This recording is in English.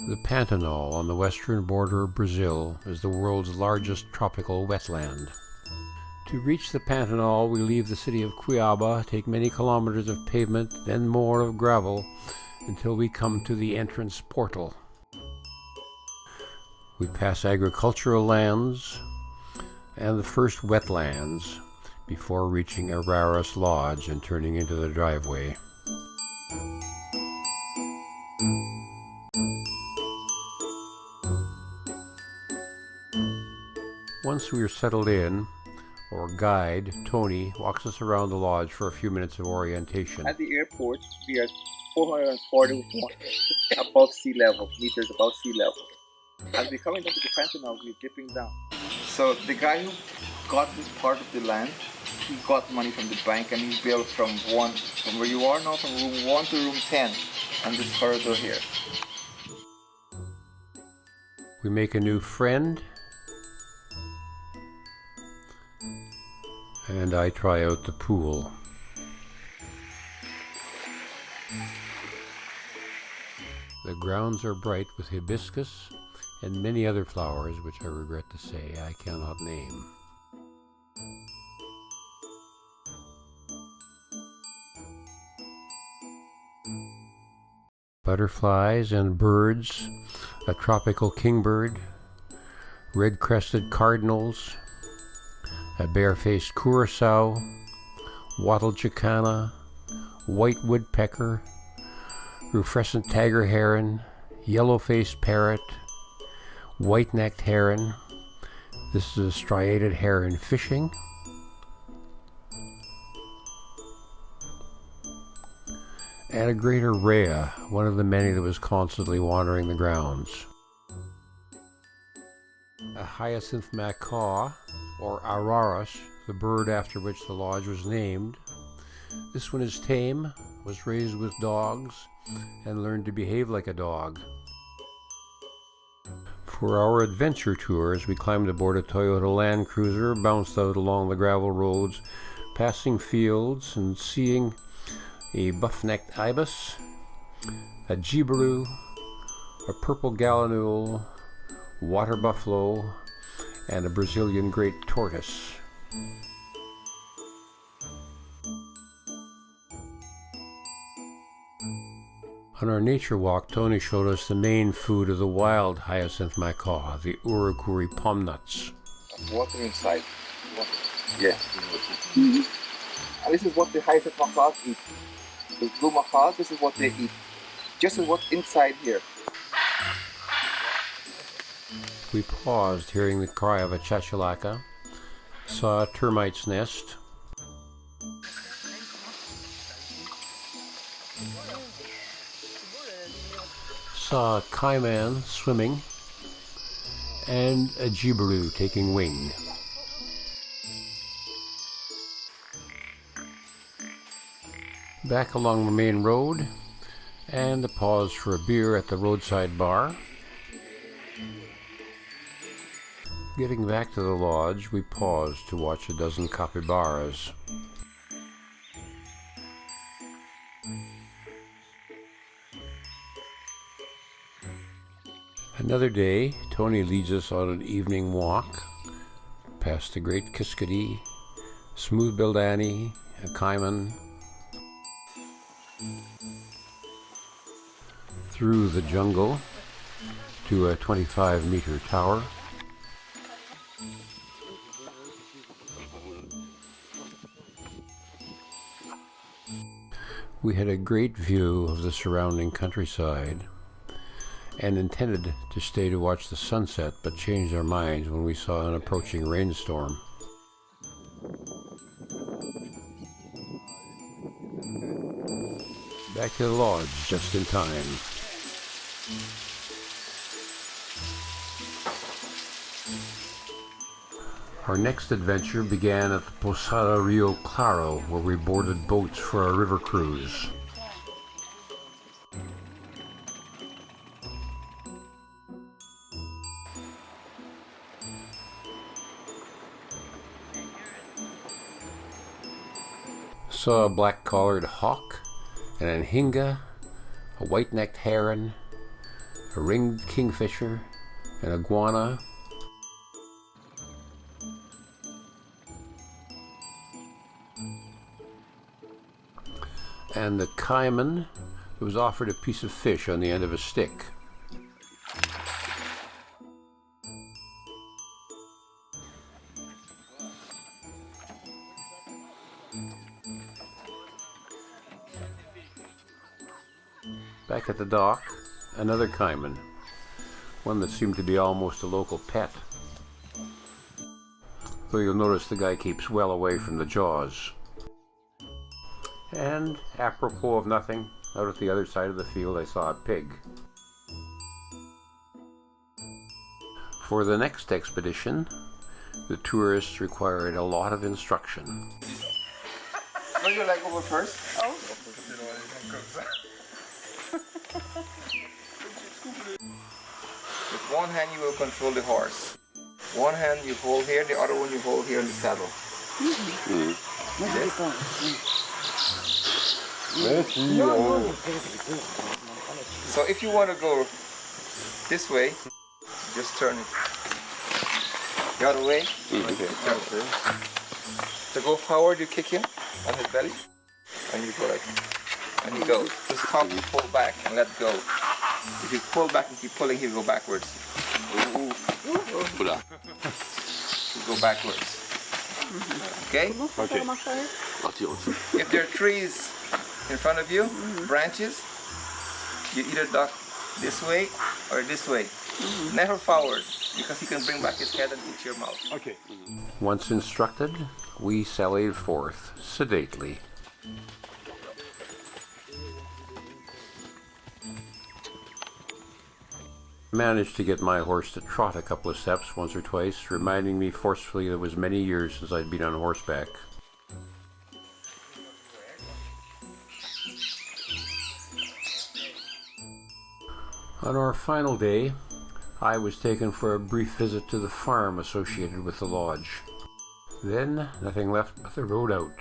The Pantanal on the western border of Brazil is the world's largest tropical wetland. To reach the Pantanal, we leave the city of Cuiabá, take many kilometers of pavement, then more of gravel, until we come to the entrance portal. We pass agricultural lands and the first wetlands before reaching Araras Lodge and turning into the driveway. Once we are settled in, our guide, Tony, walks us around the lodge for a few minutes of orientation. At the airport, we are 440 above sea level, meters above sea level. As we're coming down to the Pantanal, we're dipping down. So the guy who got this part of the land, he got money from the bank and he built from where you are now, from room 1 to room 10, and this corridor here. We make a new friend, and I try out the pool. The grounds are bright with hibiscus and many other flowers which I regret to say I cannot name. Butterflies and birds, a tropical kingbird, red-crested cardinals, a bare-faced curassow, wattled jacana, white woodpecker, rufescent tiger heron, yellow-faced parrot, white-necked heron. This is a striated heron fishing. And a greater rhea, one of the many that was constantly wandering the grounds. A hyacinth macaw, or araras, the bird after which the lodge was named. This one is tame, was raised with dogs, and learned to behave like a dog. For our adventure tours, we climbed aboard a Toyota Land Cruiser, bounced out along the gravel roads, passing fields and seeing a buff-necked ibis, a jibiru, a purple gallinule, water buffalo, and a Brazilian great tortoise. On our nature walk, Tony showed us the main food of the wild hyacinth macaw, the urucuri palm nuts. Water inside. Yeah. And this is what the hyacinth macaws eat. The blue macaws, this is what they eat. Just as what's inside here. We paused, hearing the cry of a chachalaca, saw a termite's nest, saw a caiman swimming, and a jibiru taking wing. Back along the main road, and a pause for a beer at the roadside bar. Getting back to the lodge, we paused to watch a dozen capybaras. Another day, Tony leads us on an evening walk, past the great kiskadee, smooth-billed Annie, a caiman, through the jungle to a 25-meter tower. We had a great view of the surrounding countryside and intended to stay to watch the sunset, but changed our minds when we saw an approaching rainstorm. Back to the lodge just in time. Our next adventure began at the Posada Rio Claro, where we boarded boats for a river cruise. Saw a black-collared hawk, an anhinga, a white-necked heron, a ringed kingfisher, an iguana, and the caiman who was offered a piece of fish on the end of a stick. Back at the dock, another caiman, one that seemed to be almost a local pet. Though you'll notice the guy keeps well away from the jaws. And apropos of nothing, out at the other side of the field I saw a pig. For the next expedition, the tourists required a lot of instruction. No, you like over first? Oh. With one hand you will control the horse. One hand you hold here, the other one you hold here in the saddle. So if you want to go this way, just turn it the other way. To go forward, you kick him on his belly, and you go like, and he goes. To stop, you pull back and let go. If you pull back and keep pulling, he'll go backwards. He'll go backwards. Okay? If there are trees in front of you, branches, you either duck this way or this way. Never forward, because he can bring back his head and eat your mouth. Okay. Once instructed, we sallied forth sedately. Managed to get my horse to trot a couple of steps once or twice, reminding me forcefully that it was many years since I'd been on horseback. On our final day, I was taken for a brief visit to the farm associated with the lodge. Then, nothing left but the road out.